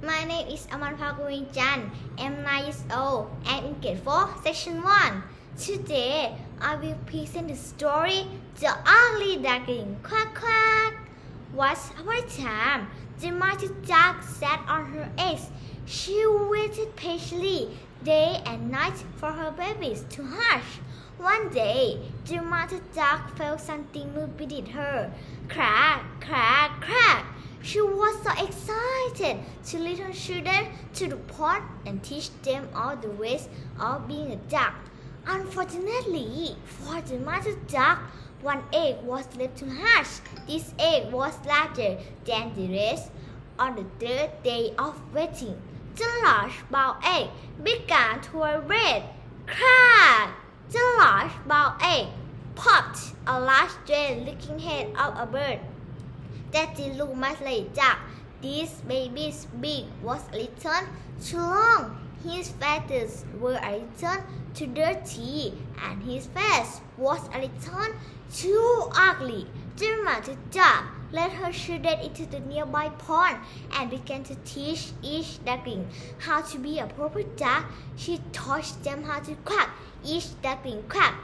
My name is Aman Chan. I'm 9 years old. I'm in grade 4, section 1. Today, I will present the story, The Ugly Duckling. Quack quack. Once upon a time, the mighty duck sat on her eggs. She waited patiently, day and night, for her babies to hatch. One day, the mother duck felt something move beneath her. Crack, crack, crack. She was so excited to lead her children to the pond and teach them all the ways of being a duck. Unfortunately for the mother duck, one egg was left to hatch. This egg was larger than the rest. On the third day of waiting, the large boiled egg began to vibrate. Crack! The large boiled egg popped a large strange-looking head of a bird that didn't look much like a duck. This baby's beak was a little too long, his feathers were a little too dirty, and his face was a little too ugly. The mother duck led her children into the nearby pond and began to teach each duckling how to be a proper duck. She taught them how to quack. Each duckling quack,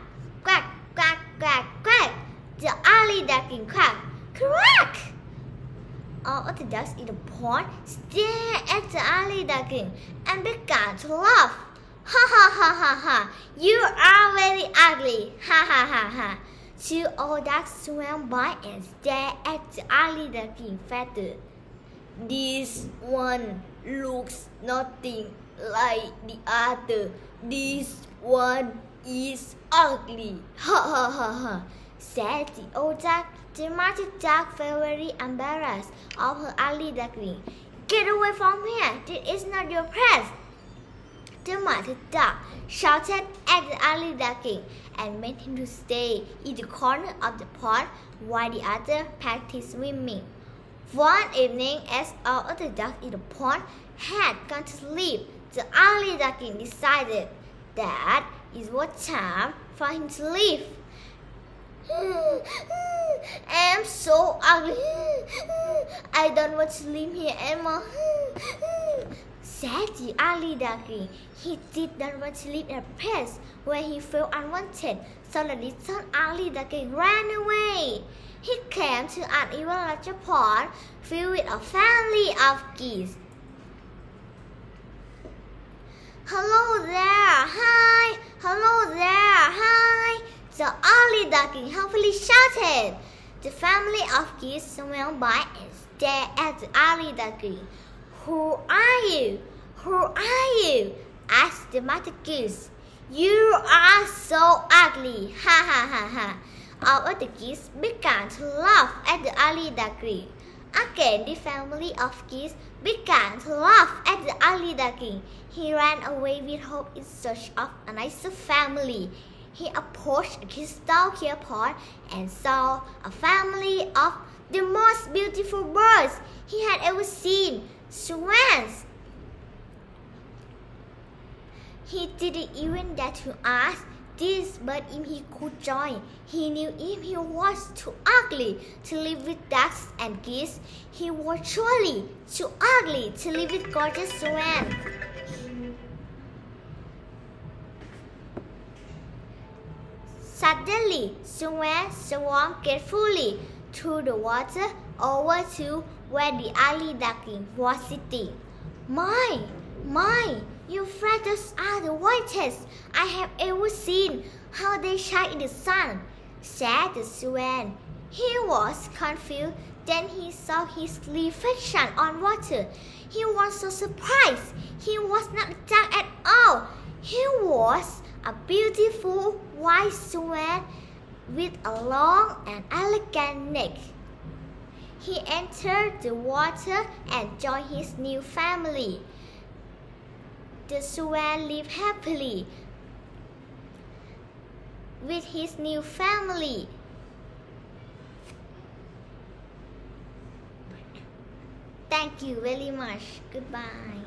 quack, quack, quack, quack. The ugly duckling quack, quack. All of the ducks in the pond stared at the ugly duckling and began to laugh. Ha ha ha ha ha! You are very ugly! Ha ha ha ha! Two old ducks swam by and stared at the ugly duckling feather. This one looks nothing like the other. This one is ugly. Ha ha ha ha! Said the old duck. The mother duck felt very embarrassed of her ugly duckling. Get away from here! This is not your place! The mother duck shouted at the ugly duckling and made him to stay in the corner of the pond while the other practiced swimming. One evening, as all of the ducks in the pond had gone to sleep, the ugly duckling decided that it was time for him to leave. I'm so ugly. I don't want to live here anymore, said the ugly duckling. He did not want to live in a place where he felt unwanted, so the little ugly duckling ran away. He came to an even larger pond filled with a family of geese. Hello there, hi! Hello there, hi! The ugly duckling happily shouted. The family of geese swam by and stared at the ugly duckling. Who are you? Who are you? Asked the mother goose. You are so ugly. Ha ha ha ha. All of the geese began to laugh at the ugly duckling. Again, the family of geese began to laugh at the ugly duckling. He ran away with hope in search of a nicer family. He approached a crystal clear pond and saw a family of the most beautiful birds he had ever seen, swans. He didn't even dare to ask this bird if he could join. He knew if he was too ugly to live with ducks and geese, he was surely too ugly to live with gorgeous swans. Suddenly, swans swarmed gratefully through the water over to where the ugly duckling was sitting. My, your feathers are the whitest I have ever seen. How they shine in the sun, said the swan. He was confused. Then he saw his reflection on water. He was so surprised. He was not a duck at all. He was a beautiful white swan with a long and elegant neck. He entered the water and joined his new family. The swan lived happily with his new family. Thank you very much. Goodbye.